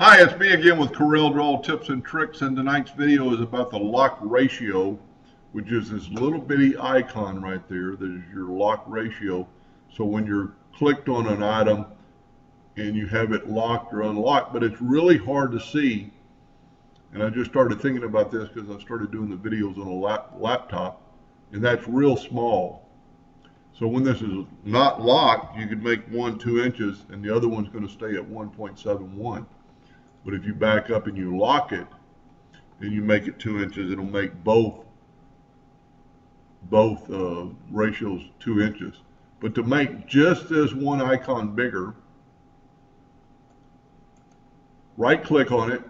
Hi, it's me again with Corel Draw Tips and Tricks, and tonight's video is about the lock ratio, which is this little bitty icon right there that is your lock ratio. So when you're clicked on an item and you have it locked or unlocked, but it's really hard to see. And I just started thinking about this because I started doing the videos on a laptop, and that's real small. So when this is not locked, you could make one 2 inches and the other one's going to stay at 1.71. But if you back up and you lock it and you make it 2 inches, it'll make both ratios 2 inches. But to make just this one icon bigger, right click on it,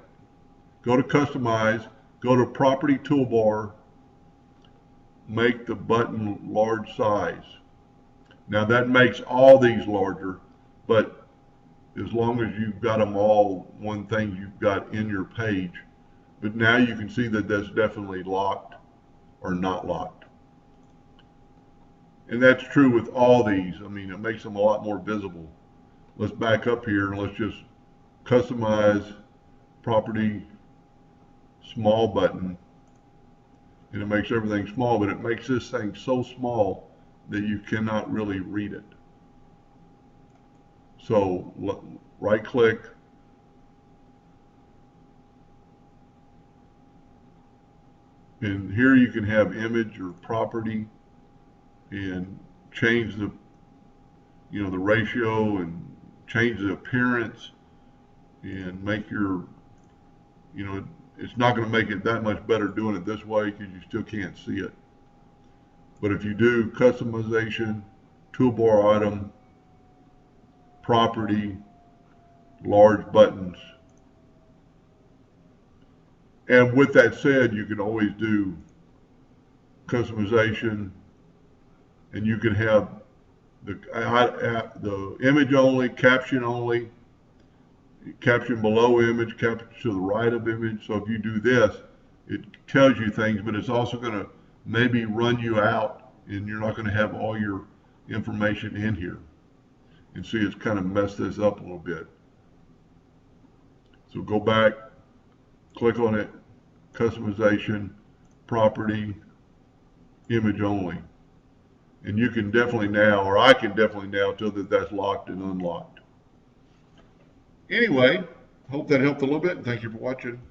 go to customize, go to property toolbar, make the button large size. Now that makes all these larger, but as long as you've got them all one thing you've got in your page. But now you can see that that's definitely locked or not locked. And that's true with all these. I mean, it makes them a lot more visible. Let's back up here and let's just customize property small button. And it makes everything small, but it makes this thing so small that you cannot really read it. So right click, and here you can have image or property and change the the ratio and change the appearance and make your it's not going to make it that much better doing it this way because you still can't see it. But if you do customization, toolbar item, property, large buttons. And with that said, you can always do customization, and you can have the image only, caption below image, caption to the right of image. So if you do this, it tells you things, but it's also going to maybe run you out, and you're not going to have all your information in here. And see, it's kind of messed this up a little bit. So go back, click on it, customization, property, image only. And you can definitely now, or I can definitely now tell that that's locked and unlocked. Anyway, hope that helped a little bit, and thank you for watching.